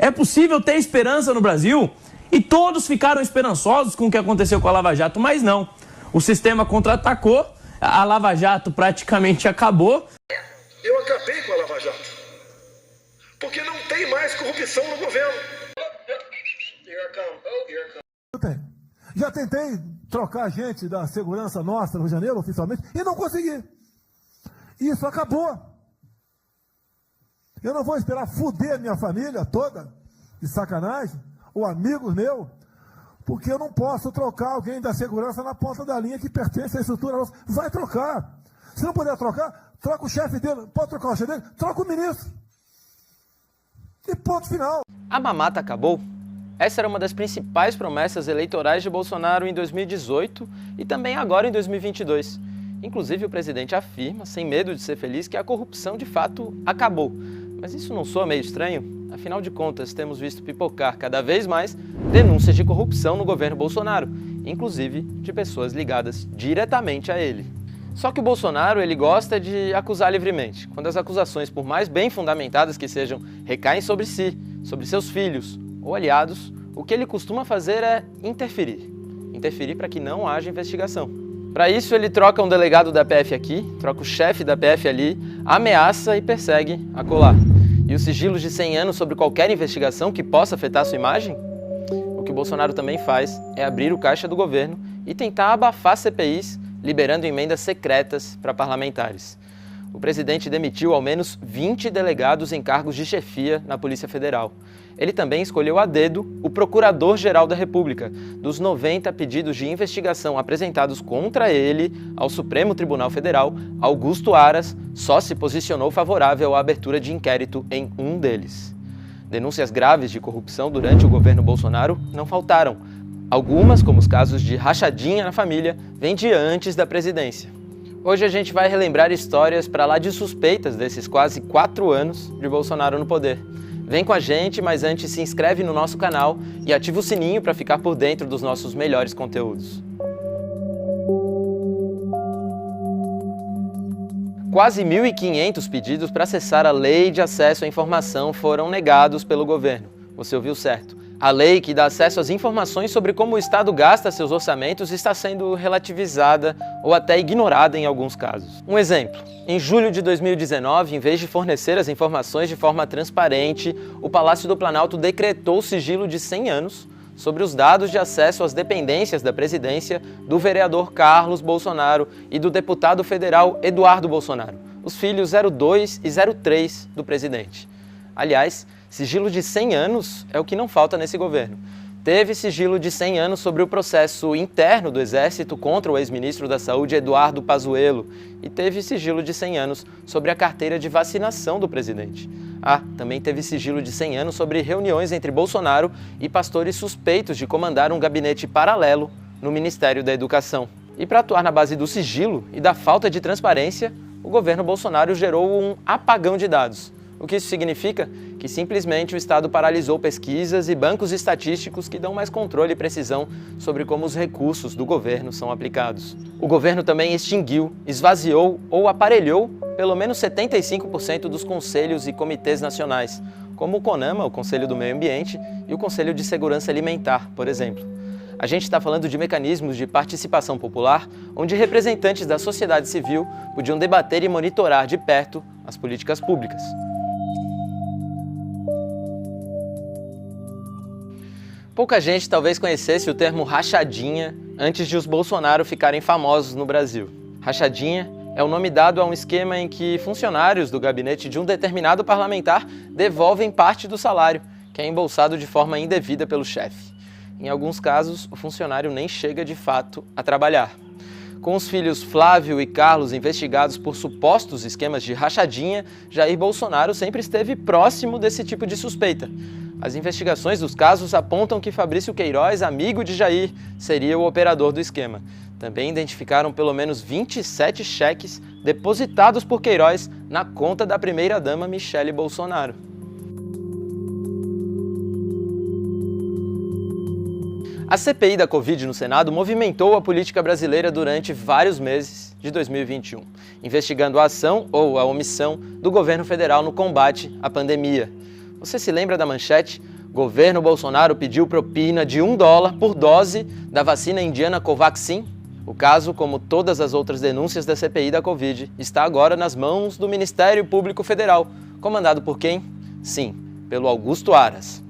É possível ter esperança no Brasil? E todos ficaram esperançosos com o que aconteceu com a Lava Jato, mas não. O sistema contra-atacou, a Lava Jato praticamente acabou. Eu acabei com a Lava Jato, porque não tem mais corrupção no governo. Já tentei trocar gente da segurança nossa no Rio de Janeiro, oficialmente, e não consegui. Isso acabou. Eu não vou esperar fuder minha família toda, de sacanagem, ou amigos meus, porque eu não posso trocar alguém da segurança na ponta da linha que pertence à estrutura nossa. Vai trocar. Se não puder trocar, troca o chefe dele. Pode trocar o chefe dele? Troca o ministro. E ponto final. A mamata acabou? Essa era uma das principais promessas eleitorais de Bolsonaro em 2018 e também agora em 2022. Inclusive, o presidente afirma, sem medo de ser feliz, que a corrupção de fato acabou. Mas isso não soa meio estranho? Afinal de contas, temos visto pipocar cada vez mais denúncias de corrupção no governo Bolsonaro, inclusive de pessoas ligadas diretamente a ele. Só que o Bolsonaro, ele gosta de acusar livremente, quando as acusações, por mais bem fundamentadas que sejam, recaem sobre si, sobre seus filhos ou aliados, o que ele costuma fazer é interferir. Interferir para que não haja investigação. Para isso, ele troca um delegado da PF aqui, troca o chefe da PF ali, ameaça e persegue a colar. E os sigilos de 100 anos sobre qualquer investigação que possa afetar sua imagem? O que o Bolsonaro também faz é abrir o caixa do governo e tentar abafar CPIs, liberando emendas secretas para parlamentares. O presidente demitiu ao menos 20 delegados em cargos de chefia na Polícia Federal. Ele também escolheu a dedo o Procurador-Geral da República. Dos 90 pedidos de investigação apresentados contra ele ao Supremo Tribunal Federal, Augusto Aras só se posicionou favorável à abertura de inquérito em um deles. Denúncias graves de corrupção durante o governo Bolsonaro não faltaram. Algumas, como os casos de rachadinha na família, vêm de antes da presidência. Hoje a gente vai relembrar histórias para lá de suspeitas desses quase 4 anos de Bolsonaro no poder. Vem com a gente, mas antes se inscreve no nosso canal e ativa o sininho para ficar por dentro dos nossos melhores conteúdos. Quase 1.500 pedidos para acessar a Lei de Acesso à Informação foram negados pelo governo. Você ouviu certo. A lei que dá acesso às informações sobre como o Estado gasta seus orçamentos está sendo relativizada ou até ignorada em alguns casos. Um exemplo, em julho de 2019, em vez de fornecer as informações de forma transparente, o Palácio do Planalto decretou o sigilo de 100 anos sobre os dados de acesso às dependências da presidência do vereador Carlos Bolsonaro e do deputado federal Eduardo Bolsonaro, os filhos 02 e 03 do presidente. Aliás, sigilo de 100 anos é o que não falta nesse governo. Teve sigilo de 100 anos sobre o processo interno do Exército contra o ex-ministro da Saúde, Eduardo Pazuello, e teve sigilo de 100 anos sobre a carteira de vacinação do presidente. Também teve sigilo de 100 anos sobre reuniões entre Bolsonaro e pastores suspeitos de comandar um gabinete paralelo no Ministério da Educação. E para atuar na base do sigilo e da falta de transparência, o governo Bolsonaro gerou um apagão de dados. O que isso significa? Que simplesmente o Estado paralisou pesquisas e bancos estatísticos que dão mais controle e precisão sobre como os recursos do governo são aplicados. O governo também extinguiu, esvaziou ou aparelhou pelo menos 75% dos conselhos e comitês nacionais, como o CONAMA, o Conselho do Meio Ambiente, e o Conselho de Segurança Alimentar, por exemplo. A gente está falando de mecanismos de participação popular, onde representantes da sociedade civil podiam debater e monitorar de perto as políticas públicas. Pouca gente talvez conhecesse o termo rachadinha antes de os Bolsonaro ficarem famosos no Brasil. Rachadinha é o nome dado a um esquema em que funcionários do gabinete de um determinado parlamentar devolvem parte do salário, que é embolsado de forma indevida pelo chefe. Em alguns casos, o funcionário nem chega de fato a trabalhar. Com os filhos Flávio e Carlos investigados por supostos esquemas de rachadinha, Jair Bolsonaro sempre esteve próximo desse tipo de suspeita. As investigações dos casos apontam que Fabrício Queiroz, amigo de Jair, seria o operador do esquema. Também identificaram pelo menos 27 cheques depositados por Queiroz na conta da primeira-dama Michele Bolsonaro. A CPI da Covid no Senado movimentou a política brasileira durante vários meses de 2021, investigando a ação ou a omissão do governo federal no combate à pandemia. Você se lembra da manchete? Governo Bolsonaro pediu propina de $1 por dose da vacina indiana Covaxin. O caso, como todas as outras denúncias da CPI da Covid, está agora nas mãos do Ministério Público Federal, comandado por quem? Sim, pelo Augusto Aras.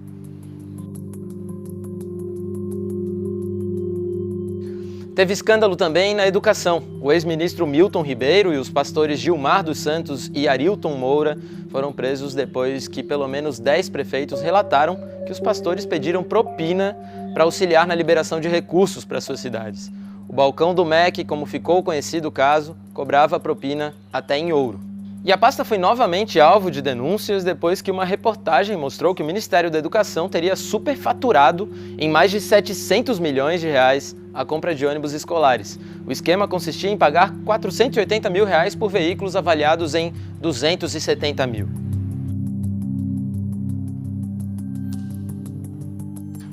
Teve escândalo também na educação. O ex-ministro Milton Ribeiro e os pastores Gilmar dos Santos e Arilton Moura foram presos depois que pelo menos 10 prefeitos relataram que os pastores pediram propina para auxiliar na liberação de recursos para suas cidades. O balcão do MEC, como ficou conhecido o caso, cobrava propina até em ouro. E a pasta foi novamente alvo de denúncias depois que uma reportagem mostrou que o Ministério da Educação teria superfaturado em mais de 700 milhões de reais a compra de ônibus escolares. O esquema consistia em pagar R$ 480 mil por veículos avaliados em 270 mil.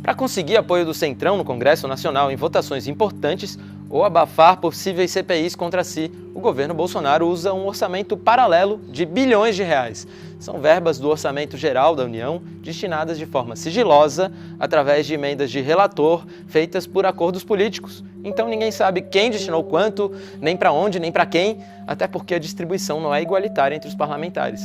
Para conseguir apoio do Centrão no Congresso Nacional em votações importantes ou abafar possíveis CPIs contra si, o governo Bolsonaro usa um orçamento paralelo de bilhões de reais. São verbas do Orçamento Geral da União destinadas de forma sigilosa através de emendas de relator feitas por acordos políticos. Então ninguém sabe quem destinou quanto, nem para onde, nem para quem, até porque a distribuição não é igualitária entre os parlamentares.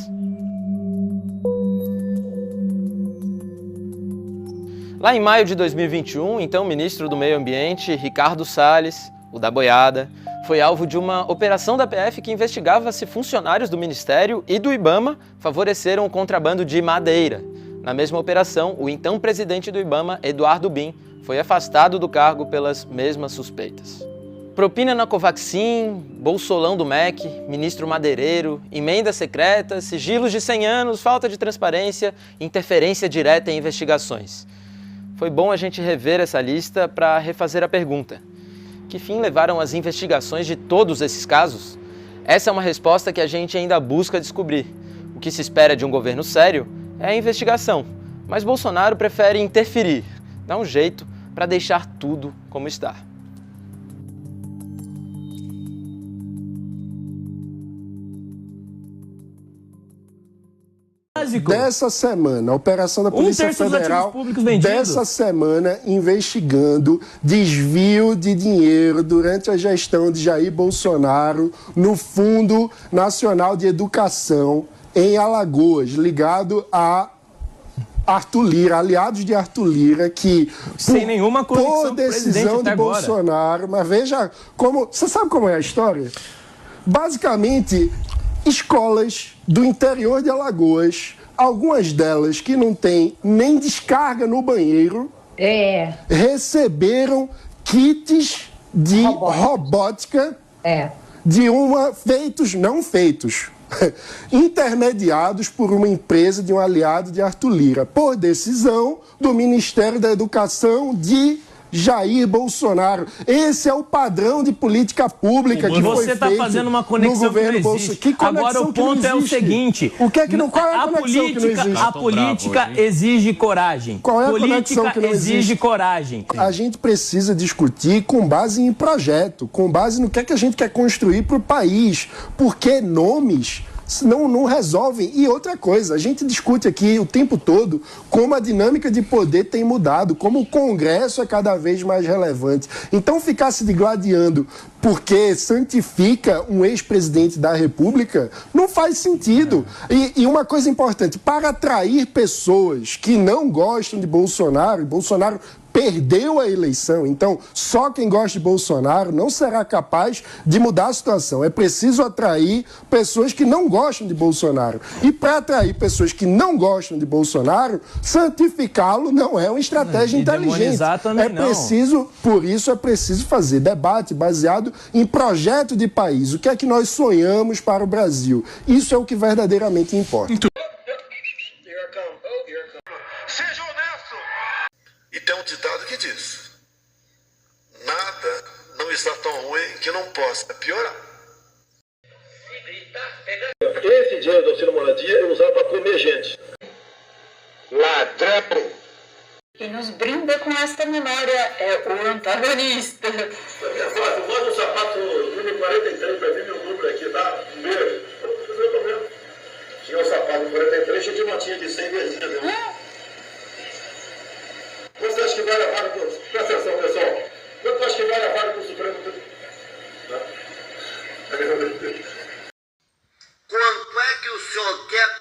Lá em maio de 2021, então, o ministro do Meio Ambiente, Ricardo Salles, o da boiada, foi alvo de uma operação da PF que investigava se funcionários do Ministério e do IBAMA favoreceram o contrabando de madeira. Na mesma operação, o então presidente do IBAMA, Eduardo Bin, foi afastado do cargo pelas mesmas suspeitas. Propina na Covaxin, bolsolão do MEC, ministro madeireiro, emendas secretas, sigilos de 100 anos, falta de transparência, interferência direta em investigações. Foi bom a gente rever essa lista para refazer a pergunta: que fim levaram as investigações de todos esses casos? Essa é uma resposta que a gente ainda busca descobrir. O que se espera de um governo sério é a investigação, mas Bolsonaro prefere interferir, dar um jeito para deixar tudo como está. Dessa semana, a operação da Polícia Federal, dessa semana, investigando desvio de dinheiro durante a gestão de Jair Bolsonaro no Fundo Nacional de Educação em Alagoas, ligado a Arthur Lira, aliados de Arthur Lira, que sem nenhuma conexão por decisão de Bolsonaro, mas veja como, você sabe como é a história? Basicamente, escolas do interior de Alagoas, algumas delas que não têm nem descarga no banheiro, receberam kits de robótica intermediados por uma empresa de um aliado de Arthur Lira, por decisão do Ministério da Educação de Jair Bolsonaro. Esse é o padrão de política pública que foi feito. Você está fazendo uma conexão que não existe. Agora o ponto é o seguinte: o que é que não, qual é a conexão que não existe? A política exige coragem. Qual é a conexão que não existe? Coragem. A gente precisa discutir com base em projeto, com base no que é que a gente quer construir para o país, porque nomes não resolvem. E outra coisa, a gente discute aqui o tempo todo como a dinâmica de poder tem mudado, como o Congresso é cada vez mais relevante. Então ficar se digladiando porque santifica um ex-presidente da República não faz sentido. E uma coisa importante, para atrair pessoas que não gostam de Bolsonaro, e Bolsonaro perdeu a eleição, então só quem gosta de Bolsonaro não será capaz de mudar a situação. É preciso atrair pessoas que não gostam de Bolsonaro. E para atrair pessoas que não gostam de Bolsonaro, santificá-lo não é uma estratégia inteligente. É preciso, por isso é preciso fazer debate baseado em projeto de país. O que é que nós sonhamos para o Brasil? Isso é o que verdadeiramente importa. Seja honesto! E tem um ditado que diz: nada não está tão ruim que não possa piorar. Esse dinheiro do auxílio moradia eu usava para comer gente. Ladrão! Quem nos brinda com esta memória é o antagonista. Manda um sapato número 43 para mim, meu número aqui, tá? Um beijo. Não tem problema. Tinha um sapato 43, cheio de notinha de 100 vezes, entendeu?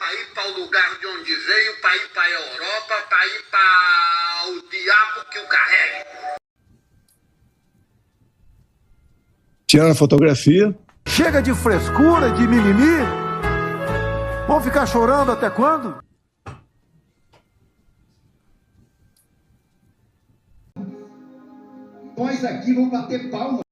para ir para o lugar de onde veio, para ir para a Europa, para ir para o diabo que o carregue. Tiraram a fotografia. Chega de frescura, de mimimi. Vão ficar chorando até quando? Nós aqui vamos bater palma.